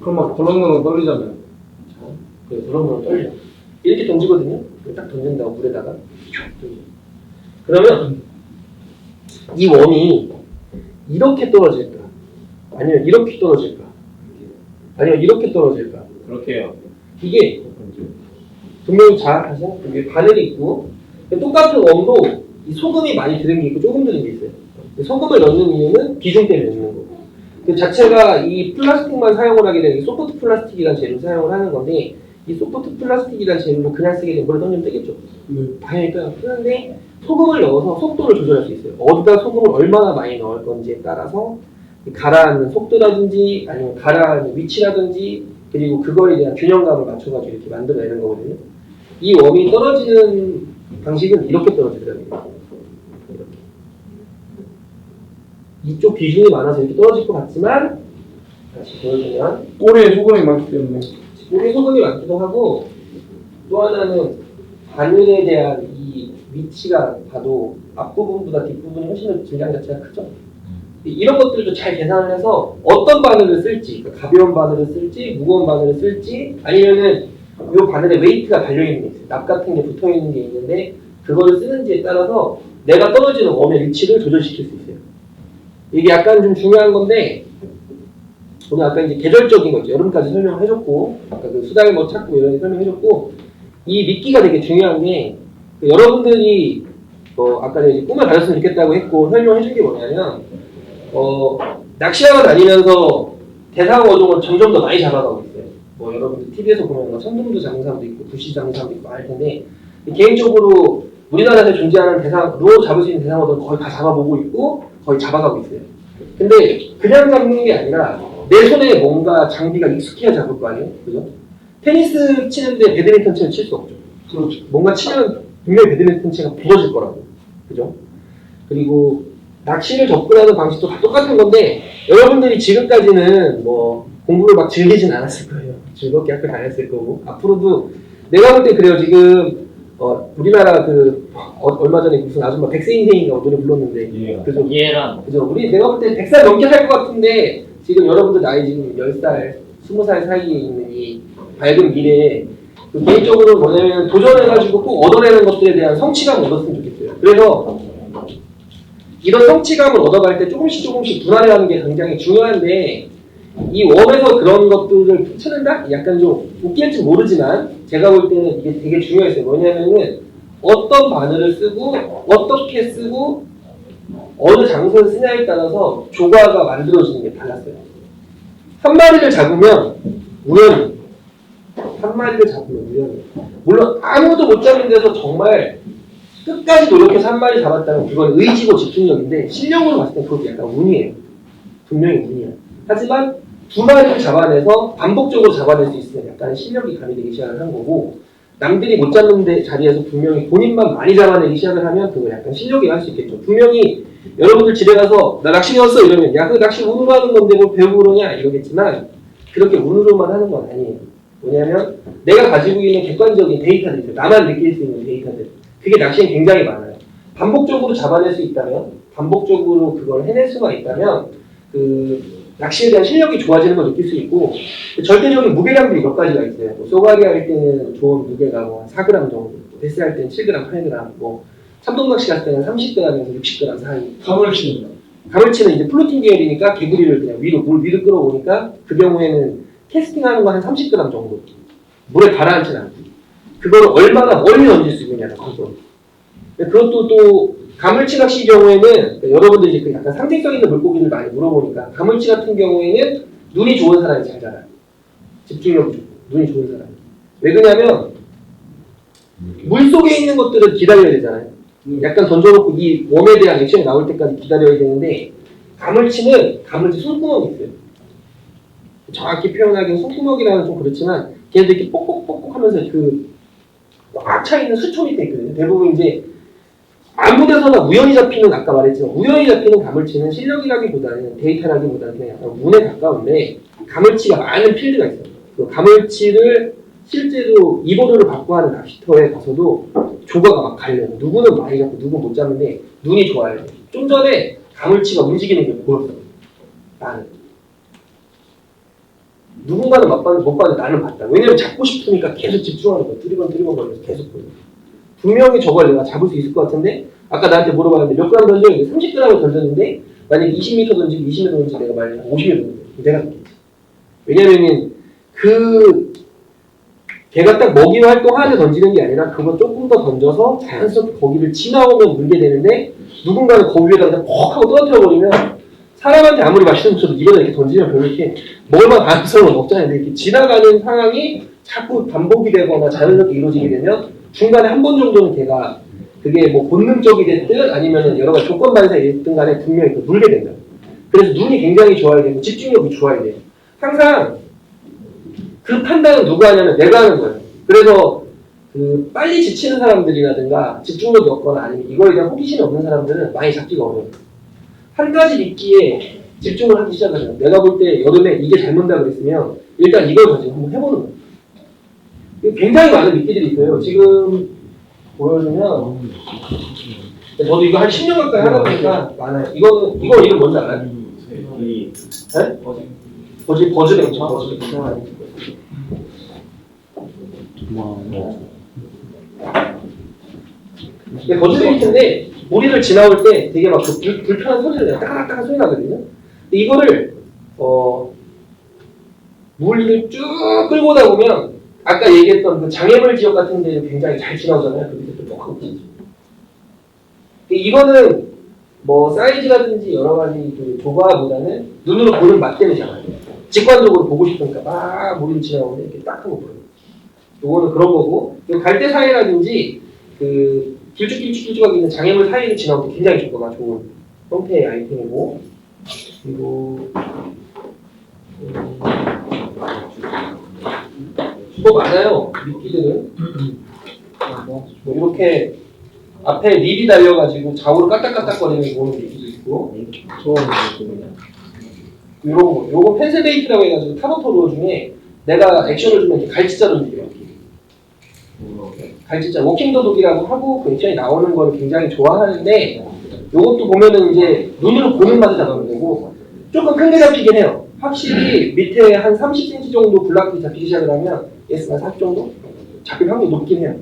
그럼 막 덜렁덜렁 떨리잖아요. 그래서 그러면 떨려. 이렇게 던지거든요. 딱 던진다고 물에다가 그러면 이 웜이 이렇게 떨어질까? 아니면 이렇게 떨어질까? 아니면 이렇게 떨어질까? 그렇게요. 이게 분명히 자학하죠? 여기 바늘이 있고 똑같은 웜도 이 소금이 많이 들은 게 있고 조금 들은 게 있어요. 소금을 넣는 이유는 비중 때문에 넣는 거고 그 자체가 이 플라스틱만 사용을 하게 되는 소프트 플라스틱이라는 재료를 사용을 하는 건데 이 소프트 플라스틱이라는 재료를 그냥 쓰게 되면 물에 던지면 뜨겠죠. 당연히까요. 그런데 소금을 넣어서 속도를 조절할 수 있어요. 어디다 소금을 얼마나 많이 넣을 건지에 따라서 가라앉는 속도라든지 아니면 가라앉는 위치라든지 그리고 그거에 대한 균형감을 맞춰가지고 이렇게 만들어내는 거거든요. 이 웜이 떨어지는 방식은 이렇게 떨어지더라고요. 이렇게. 이쪽 비중이 많아서 이렇게 떨어질 것 같지만 다시 보여주면 꼬리에 소금이 많기 때문에. 우리 소금이 많기도 하고 또 하나는 바늘에 대한 이 위치가 봐도 앞부분보다 뒷부분이 훨씬 더 질량 자체가 크죠. 이런 것들도 잘 계산을 해서 어떤 바늘을 쓸지, 그러니까 가벼운 바늘을 쓸지, 무거운 바늘을 쓸지, 아니면은 이 바늘에 웨이트가 달려있는 게 있어요. 납 같은 게 붙어있는 게 있는데 그거를 쓰는지에 따라서 내가 떨어지는 웜의 위치를 조절시킬 수 있어요. 이게 약간 좀 중요한 건데 오늘 아까 이제 계절적인 거 있죠. 여름까지 설명해줬고 아까 그 수달 뭐 찾고 이런 거 설명해줬고 이 미끼가 되게 중요한 게 여러분들이 아까 이제 꿈을 가졌으면 좋겠다고 했고 설명해준 게 뭐냐면 낚시하러 다니면서 대상 어종을 점점 더 많이 잡아가고 있어요. 뭐 여러분들 TV에서 보면 뭐 천둥도 잡는 사람도 있고 부시 잡는 사람도 있고 할 텐데 개인적으로 우리나라에서 존재하는 로 잡을 수 있는 대상 어종을 거의 다 잡아보고 있고 거의 잡아가고 있어요. 근데 그냥 잡는 게 아니라 내 손에 뭔가 장비가 익숙해야 잡을 거 아니에요? 그죠? 테니스 치는데 배드민턴 채는 칠 수 없죠. 그렇죠. 뭔가 치면 분명히 배드민턴 채가 부러질 거라고. 그죠? 그리고 낚시를 접근하는 방식도 다 똑같은 건데 여러분들이 지금까지는 뭐 공부를 막 즐기진 않았을 거예요. 즐겁게 학교 다녔을 거고 앞으로도 내가 볼 때 그래요. 지금 우리나라 얼마 전에 무슨 아줌마 백세 인생인가 노래 불렀는데 그죠? 이해란. 그죠? 우리 내가 볼 때 100살 넘게 살 것 같은데 지금 여러분들 나이 지금 10살, 20살 사이에 있는 이 밝은 미래에 개인적으로 뭐냐면 도전해가지고 꼭 얻어내는 것들에 대한 성취감을 얻었으면 좋겠어요. 그래서 이런 성취감을 얻어갈 때 조금씩 분할해가는 게 굉장히 중요한데 이 웜에서 그런 것들을 찾는다? 약간 좀 웃길지 모르지만 제가 볼 때는 이게 되게 중요했어요. 뭐냐면은 어떤 바늘을 쓰고 어떻게 쓰고 어느 장소에 쓰냐에 따라서 조과가 만들어지는 게 달랐어요. 한 마리를 잡으면 우연히 물론 아무도 못 잡는 데서 정말 끝까지 노력해서 한 마리 잡았다면 그건 의지고 집중력인데 실력으로 봤을 때 그것도 약간 운이에요. 분명히 운이야. 하지만 두 마리를 잡아내서 반복적으로 잡아낼 수 있으면 약간 실력이 가미되기 시작을 한 거고 남들이 못 잡는 자리에서 분명히 본인만 많이 잡아내기 시작을 하면 그거 약간 실력이 할 수 있겠죠. 분명히 여러분들 집에 가서 나 낚시 배웠어 이러면 야 그 낚시 운으로 하는 건데 뭘 배우고 그러냐 이러겠지만 그렇게 운으로만 하는 건 아니에요. 뭐냐면 내가 가지고 있는 객관적인 데이터들 있어요. 나만 느낄 수 있는 데이터들. 그게 낚시엔 굉장히 많아요. 반복적으로 잡아낼 수 있다면 반복적으로 그걸 해낼 수가 있다면 낚시에 대한 실력이 좋아지는 걸 느낄 수 있고 절대적인 무게량들이 몇 가지가 있어요. 뭐 쏘가리 할 때는 좋은 무게가 뭐 4g 정도, 베스 할 때는 7g, 8g, 뭐 참돔낚시 할 때는 30g에서 60g 사이. 가물치는 이제 플로팅 계열이니까 개구리를 그냥 물 위로 끌어오니까 그 경우에는 캐스팅하는 거 한 30g 정도. 물에 가라앉지는 않고. 그걸 얼마나 멀리 던질 수 있느냐가 관건. 그것도 또 가물치 낚시 경우에는 여러분들이 그 약간 상징성 있는 물고기를 많이 물어보니까 가물치 같은 경우에는 눈이 좋은 사람이 잘 자라요. 집중력이 좋고 눈이 좋은 사람. 왜 그러냐면 물 속에 있는 것들을 기다려야 되잖아요. 약간 던져놓고 이 웜에 대한 액션이 나올 때까지 기다려야 되는데 가물치 손구멍이 있어요. 정확히 표현하기엔 손구멍이라는 좀 그렇지만 걔네들 이렇게 뽁뽁뽁뽁 하면서 꽉 차있는 수초 밑에 있거든요. 대부분 이제 아무 데서나 우연히 잡히는 아까 말했지만 우연히 잡히는 가물치는 실력이라기보다는 데이터라기보다는 그냥 약간 운에 가까운데 가물치가 많은 필드가 있어요. 그 가물치를 실제로 이보도를 받고 하는 낚시터에 가서도 조과가 막 갈려요. 누구는 많이 잡고 누구는 못 잡는데 눈이 좋아요. 좀 전에 가물치가 움직이는 게 보였어요. 나는. 누군가는 못 봤는데 나는 봤다. 왜냐면 잡고 싶으니까 계속 집중하는 거야. 두리번 거리면서 계속 보여. 분명히 저걸 내가 잡을 수 있을 것 같은데 아까 나한테 물어봤는데 몇 그램 던졌는데 30g을 던졌는데 만약에 20m 던지고 20m 던지고 내가 만약에 50m 던졌어. 내가 던졌지. 왜냐면은 걔가 딱 먹이 활동하는데 던지는 게 아니라 그걸 조금 더 던져서 자연스럽게 거기를 지나오면 물게 되는데 누군가는 거기 위에다 그냥 퍽 하고 떨어뜨려버리면 사람한테 아무리 맛있는 것도 이거다 이렇게 던지면 별로 이렇게 먹을만 가능성은 없잖아요. 근데 이렇게 지나가는 상황이 자꾸 반복이 되거나 자연스럽게 이루어지게 되면 중간에 한 번 정도는 걔가 그게 뭐 본능적이 됐든 아니면은 여러 가지 조건 반사에 됐든 간에 분명히 물게 된다. 그래서 눈이 굉장히 좋아야 되고 집중력이 좋아야 돼요. 항상 그 판단은 누가 하냐면 내가 하는 거예요. 그래서 빨리 지치는 사람들이라든가 집중력이 없거나 아니면 이거에 대한 호기심이 없는 사람들은 많이 잡기가 어려워요. 한 가지 미끼에 집중을 하기 시작하잖아요. 내가 볼 때 여름에 이게 잘 논다 그랬으면 일단 이걸 가지고 한번 해보는 거예요. 굉장히 많은 미끼들이 있어요. 지금 보여주면 저도 이거 한 10년 가까이 하다 보니까 많아요. 이거 이름 뭔지 알아요? 네? 버즈뱅크. 이게 버즈뱅크인데 무리를 지나올 때 되게 막 불편한 소리를 내요. 따가닥따가 소리 나거든요. 근데 이거를 물리를 쭉 끌고 오다 보면 아까 얘기했던 그 장애물 지역 같은 데 굉장히 잘 지나오잖아요. 그 밑에 또 하고 있지. 이거는 뭐 사이즈라든지 여러 가지 그 조과보다는 눈으로 보는 맛 때문에 잡아요. 직관적으로 보고 싶으니까 막 물이 지나오는데 이렇게 딱 하고 보여요. 요거는 그런 거고, 갈대 사이라든지 그 길쭉하게 있는 장애물 사이를 지나올 때 굉장히 조과가 좋은 형태의 아이템이고, 그리고 또 많아요. 미끼들은 뭐 이렇게 앞에 립이 달려가지고 좌우로 까딱까딱거리는 보는 미끼도 있고, 요거 펜슬베이트라고 해가지고 타로토로 중에 내가 액션을 주면 이렇게 갈치자로 움직여요. 갈치자 워킹도둑이라고 하고 그 액션이 나오는 걸 굉장히 좋아하는데, 요것도 보면은 이제 눈으로 보는 맛을 잡는 거고 조금 큰 게 잡히긴 해요. 확실히 밑에 한 30cm 정도 블락이 잡히기 시작을 하면 예스가 40 정도 잡힐 확률이 높긴 해요.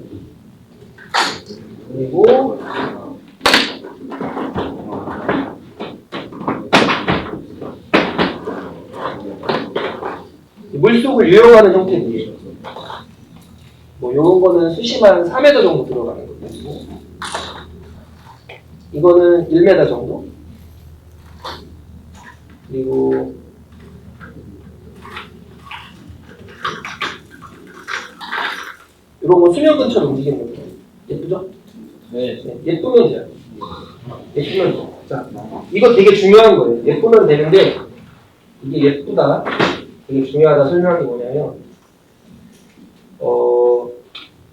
그리고 물속을 유영하는 형태들이에요. 뭐 요런 거는 수심한 3m 정도 들어가는 거고, 이거는 1m 정도. 그리고 이런 건 수면 근처로 움직이는 거예요. 예쁘죠? 네. 예쁘면 돼요. 예쁘면 돼. 자, 이거 되게 중요한 거예요. 예쁘면 되는데 이게 예쁘다, 되게 중요하다 설명한 게 뭐냐면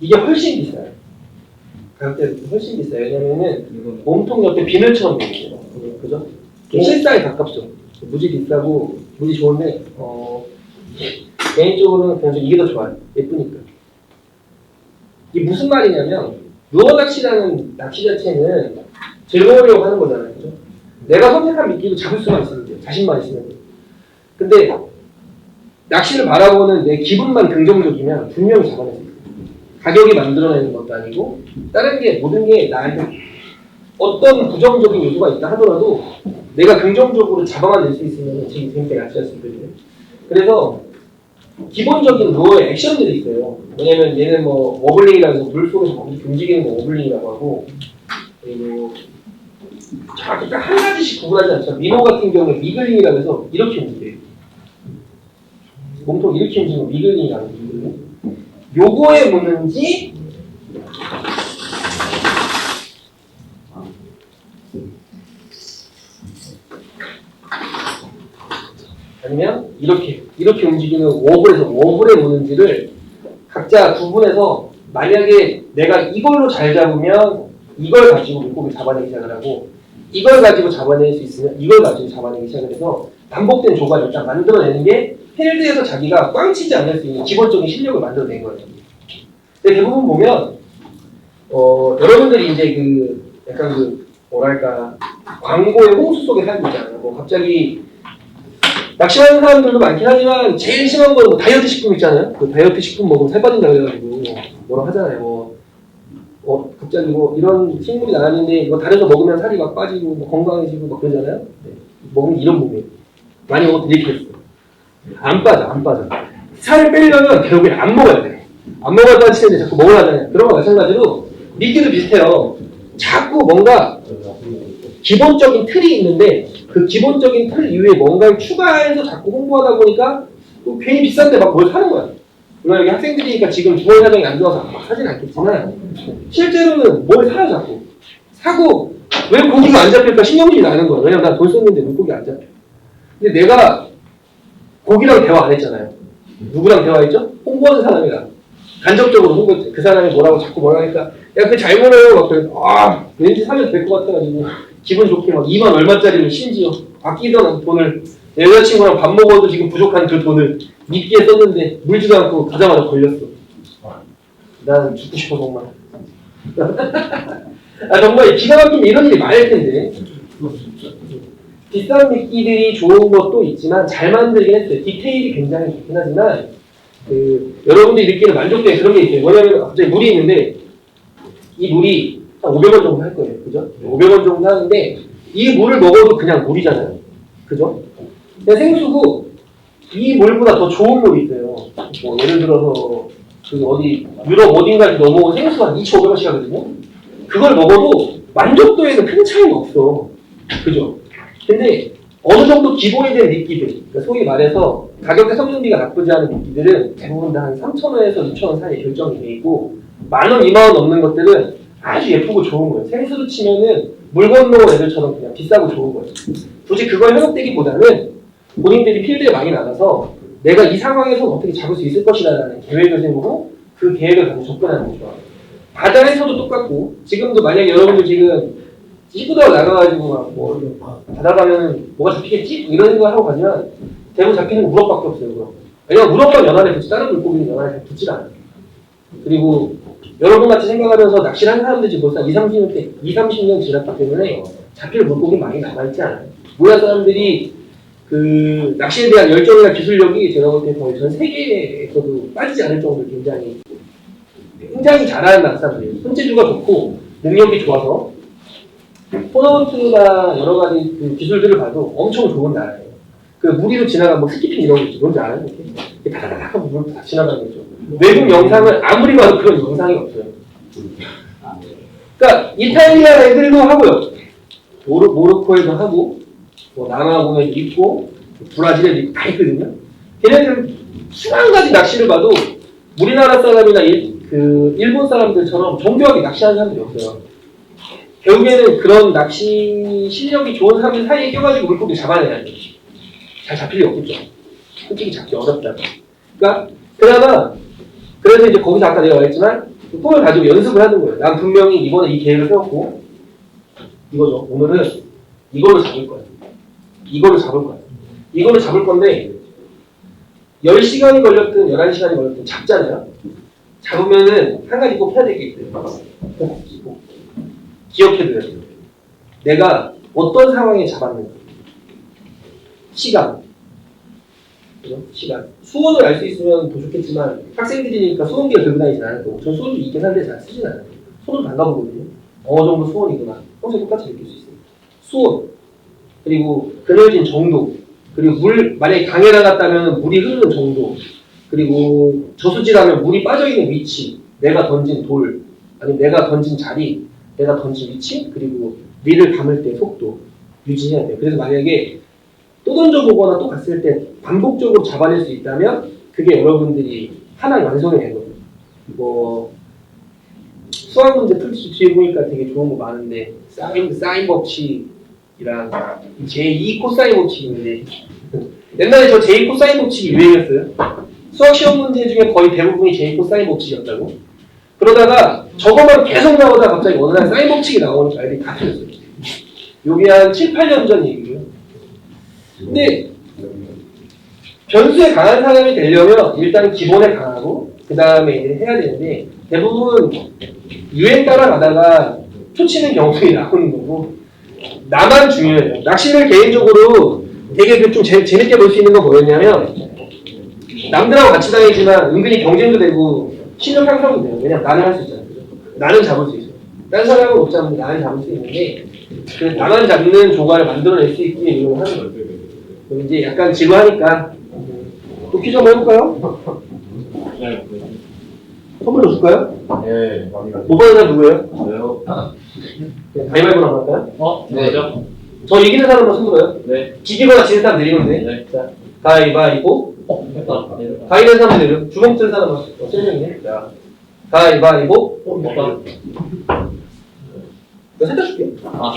이게 훨씬 비싸요. 가격대가 훨씬 비싸요. 왜냐면은 몸통 옆에 비늘처럼 보이죠. 그죠? 실사에 가깝죠. 무지 비싸고 무지 좋은데 개인적으로는 그냥 좀 이게 더 좋아요. 예쁘니까. 이게 무슨 말이냐면 루어 낚시라는 낚시 자체는 즐거우려고 하는 거잖아요. 그죠? 내가 선택한 미끼도 잡을 수만 있으면 돼요. 자신만 있으면 돼요. 근데 낚시를 바라보는 내 기분만 긍정적이면 분명히 잡아낼 수 있어요. 가격이 만들어내는 것도 아니고 다른 게 모든 게 나한테 어떤 부정적인 요소가 있다 하더라도 내가 긍정적으로 잡아낼 수 있으면 되게 재밌게 낚시할 수 있거든요. 그래서 기본적인 루어의 액션들이 있어요. 왜냐면 얘는 뭐 워블링이라고 해서 물속에서 이렇게 움직이는 거 워블링이라고 하고, 그리고 정확히 딱 한 가지씩 구분하지 않죠. 민호 같은 경우에 미글링이라고 해서 이렇게 움직여요. 몸통 이렇게 움직이면 미글링이라고 하거든요. 요거에 묻는지 아니면 이렇게 움직이는 워블에서 워블에 묻는지를 각자 구분해서, 만약에 내가 이걸로 잘 잡으면 이걸 가지고 물고기 잡아내기 시작을 하고, 이걸 가지고 잡아낼 수 있으면 이걸 가지고 잡아내기 시작을 해서 반복된 조각을 일단 만들어내는 게 필드에서 자기가 꽝치지 않을 수 있는 기본적인 실력을 만들어낸 거예요. 근데 대부분 보면 여러분들이 이제 그 약간 그 뭐랄까 광고의 홍수 속에 살고 있잖아요. 뭐 갑자기 낚시하는 사람들도 많긴 하지만 제일 심한 거는 뭐 다이어트 식품 있잖아요. 그 다이어트 식품 먹으면 살 빠진다 그래가지고 뭐라 하잖아요. 갑자기 뭐 이런 식물이 나왔는데 이거 다른 거 먹으면 살이 막 빠지고 뭐 건강해지고 막 그러잖아요. 네. 먹으면 이런 몸이에요. 많이 먹으면 이렇게 됐어. 안 빠져. 살을 빼려면 결국엔 안 먹어야 돼. 안 먹었다는 시간에 자꾸 먹으라잖아요. 그런 거 마찬가지로 미끼도 비슷해요. 자꾸 뭔가 기본적인 틀이 있는데 그 기본적인 틀 이후에 뭔가를 추가해서 자꾸 홍보하다 보니까 또 괜히 비싼데 막 뭘 사는 거야. 물론 여기 학생들이니까 지금 주머니 사정이 안 좋아서 막 사진 않겠지만 실제로는 뭘 사요 자꾸. 사고 왜 고기가 안 잡힐까 신경질이 나는 거야. 왜냐면 난 돈 썼는데 물고기 안 잡혀. 근데 내가 고기랑 대화 안 했잖아요. 누구랑 대화했죠? 홍보하는 사람이랑. 간접적으로 홍보했죠. 그 사람이 뭐라고 자꾸 뭐라 하니까 야 그거 잘 보내요 막 그래서 왠지 사면 될 것 같아가지고 기분 좋게 막 2만 얼마짜리를 심지어 아끼던 돈을 내 여자친구랑 밥 먹어도 지금 부족한 그 돈을 미끼에 썼는데 물지도 않고 가자마자 걸렸어. 나는 죽고 싶어 정말. 아 정말 기가 막히면 이런 일이 많을 텐데. 비싼 미끼들이 좋은 것도 있지만 잘 만들긴 했어요. 디테일이 굉장히 좋긴 하지만 여러분들이 느끼는 만족도에 그런 게 있어요. 뭐냐면 갑자기 물이 있는데 이 물이 한 500원 정도 할 거예요. 그죠? 500원 정도 하는데 이 물을 먹어도 그냥 물이잖아요. 그죠? 근데 생수고 이 물보다 더 좋은 물이 있어요. 뭐 예를 들어서 그 어디 유럽 어딘가에 넘어온 생수가 2,500원씩 하거든요. 그걸 먹어도 만족도에는 큰 차이가 없어. 그죠? 근데 어느 정도 기본이 된 미끼들, 그러니까 소위 말해서 가격대 성능비가 나쁘지 않은 미끼들은 대부분 다 한 3,000원에서 6,000원 사이에 결정이 돼 있고 10,000원, 20,000원 넘는 것들은 아주 예쁘고 좋은 거예요. 생수로 치면은 물 건너 애들처럼 그냥 비싸고 좋은 거예요. 굳이 그걸 해석되기보다는 본인들이 필드에 많이 나가서 내가 이 상황에서 어떻게 잡을 수 있을 것이라는 계획을 세우고 그 계획을 가지고 접근하는 게 좋아요. 바다에서도 똑같고 지금도 만약에 여러분들 지금 찌부다가 나가가지고 막뭐 바다 가면은 뭐가 잡히겠지? 이런 생각을 하고 가지만 대부분 잡히는 건 우럭밖에 없어요. 우럭. 왜냐면 우럭과 연안에 붙지 다른 물고기는 연안에 잘 붙질 않아요. 그리고 여러분 같이 생각하면서 낚시를 한 사람들이 벌써 30년 지났기 때문에 잡힐 물고기 많이 남아있지 않아요. 우리나라 사람들이 그 낚시에 대한 열정이나 기술력이 제가 볼 때 거의 전 세계에서도 빠지지 않을 정도로 굉장히 잘하는 낚시사들이에요. 손재주가 좋고 능력이 좋아서 토너먼트나 여러 가지 그 기술들을 봐도 엄청 좋은 나라예요. 그 무리로 지나가면 뭐 스키핑 이런 거 있죠. 뭔지 알아요? 이렇게 다다닥 하고 물을 다 지나가는 거죠. 외국 영상을 아무리 봐도 그런 영상이 없어요. 그러니까 이탈리아 애들도 하고요. 모로코에도 하고 뭐 남아공에도 있고 브라질에도 있고 다 있거든요. 걔네들 수만 가지 낚시를 봐도 우리나라 사람이나 일본 사람들처럼 정교하게 낚시하는 사람들이 없어요. 결국에는 그런 낚시 실력이 좋은 사람들 사이에 껴가지고 물고기 잡아내야 돼. 잘 잡힐 리 없겠죠. 솔직히 잡기 어렵다. 그러니까 그나마 그래서 이제 거기서 아까 내가 말했지만 폼을 가지고 연습을 하는 거예요. 난 분명히 이번에 이 계획을 세웠고 이거죠. 오늘은 이걸로 잡을 거야. 이걸로 잡을 거야. 이걸로 잡을 건데 10시간이 걸렸든 11시간이 걸렸든 잡잖아요. 잡으면은 한 가지 꼭 해야 될 게 있어요. 기억해둬야 돼요. 내가 어떤 상황에 잡았는가. 시간. 그죠? 시간. 수온을 알 수 있으면 더 좋겠지만 학생들이니까 수온기를 들고 다니진 않을 거고 전 수온도 있긴 한데 잘 쓰진 않아요. 손은 담가보거든요. 어느 정도 수온이구나. 평소에 똑같이 느낄 수 있어요. 수온. 그리고 그늘진 정도. 그리고 물, 만약에 강에 나갔다면 물이 흐르는 정도. 그리고 저수지라면 물이 빠져있는 위치. 내가 던진 돌. 아니면 내가 던진 자리. 내가 던진 위치. 그리고 리를 감을 때 속도. 유지해야 돼요. 그래서 만약에 또 던져보거나 또 갔을 때 반복적으로 잡아낼 수 있다면 그게 여러분들이 하나의 완성이 되거든요. 뭐 수학 문제 풀지 뒤에 보니까 되게 좋은 거 많은데 사인 법칙이랑 제2 코사인 법칙인데 옛날에 저 제2 코사인 법칙이 유행했어요. 수학 시험 문제 중에 거의 대부분이 제2 코사인 법칙이었다고. 그러다가 저거만 계속 나오다가 갑자기 어느 날 사인 법칙이 나오니까 애들이 다 틀렸어요. 요게 한 7, 8년 전 얘기고요. 근데 변수에 강한 사람이 되려면 일단 기본에 강하고 그 다음에 이제 해야 되는데 대부분 유행 따라가다가 초치는 경우들이 나오는 거고 나만 중요해요. 낚시를 개인적으로 되게 좀 재밌게 볼 수 있는 건 뭐였냐면 남들하고 같이 다니지만 은근히 경쟁도 되고 실력 향상도 돼요. 왜냐면 나는 할 수 있잖아요. 나는 잡을 수 있어요. 다른 사람은 못 잡는데 나는 잡을 수 있는데 그래서 나만 잡는 조과를 만들어낼 수 있게 이용을 하는 거예요. 그럼 이제 약간 지루하니까 또 퀴즈 한번 해볼까요? 선물 더 줄까요? 네. 못 받은 사람 누구예요? 왜요? 가위바위보로 한번 할까요? 네. 저 이기는 사람만 선물해요? 네. 지기거나 지는 사람 내리는데. 네. 자, 가위바위보. 됐다. 가위 된 사람 내려. 주먹 든 사람만. 3명이네. 자, 가위바위보. 너 살짝 줄게. 아,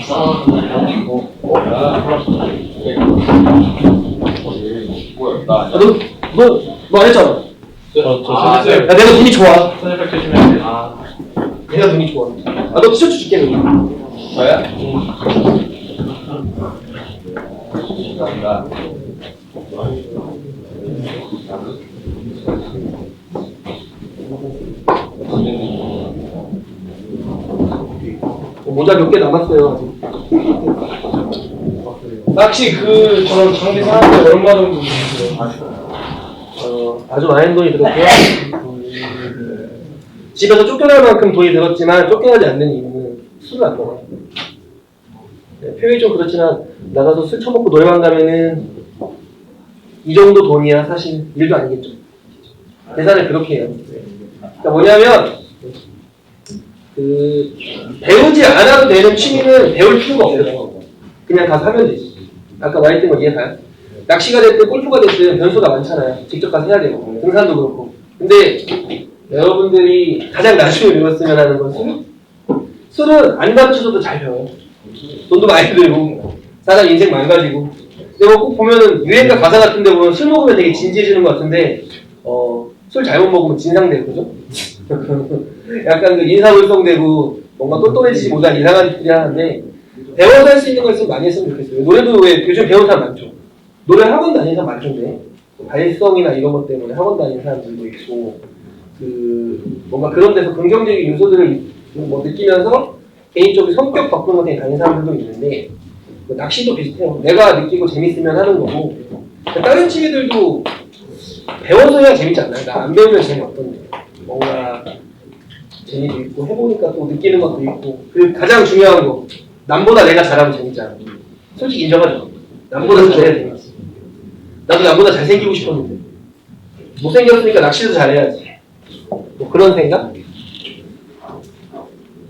너 안 했잖아. 저 야, 내가 눈이 좋아. 선생님 조심해야 돼. 아, 내가 눈이 좋아. 아, 너 티셔츠 줄게, 눈이. 저야? 감사합니다. 모자 몇 개 남았어요. 낚시 그 저런 장비 사는데 얼마 정도 드세요? 아주 많은 돈이 들었고요. 집에서 쫓겨날 만큼 돈이 들었지만 쫓겨나지 않는 이유는 술을 안 먹어요. 네, 표현이 좀 그렇지만 나가서 술 처먹고 노래방 가면은 이 정도 돈이야 사실 일도 아니겠죠. 계산을 그렇게 해요. 그러니까 뭐냐면 그 배우지 않아도 되는 취미는 배울 필요가 없어요. 그냥 가서 하면 되지. 아까 말했던 거 이해가요? 낚시가 됐든 골프가 됐든 변수가 많잖아요. 직접 가서 해야 되고 등산도 그렇고. 근데 여러분들이 가장 나중에 배웠으면 하는 건 술? 술은 안 가르쳐줘도 잘 배워요. 돈도 많이 들고 사람 인생 망가지고. 근데 뭐 꼭 보면은 유행가 가사 같은 데 보면 술 먹으면 되게 진지해지는 것 같은데 술 잘못 먹으면 진상되고 그죠? 약간 그 인사불성되고 뭔가 똘똘해지지 못한 이상한 일이 하는데 배워서 할 수 있는 걸 좀 많이 했으면 좋겠어요. 노래도 왜 요즘 배우는 사람 많죠. 노래 학원 다니는 사람 많던데 발성이나 이런 것 때문에 학원 다니는 사람들도 있고 그 뭔가 그런 데서 긍정적인 요소들을 뭐 느끼면서 개인적인 성격 바꾸는 데 다니는 사람들도 있는데 뭐 낚시도 비슷해요. 내가 느끼고 재밌으면 하는 거고 다른 취미들도 배워서 해야 재밌지 않나요? 나 안 배우면 재미없던데 뭔가 재미도 있고 해보니까 또 느끼는 것도 있고 그 가장 중요한 거 남보다 내가 잘하면 재밌잖아. 솔직히 인정하죠. 남보다 잘해야 재밌지. 나도 남보다 잘생기고 싶었는데 못생겼으니까 낚시도 잘해야지. 뭐 그런 생각?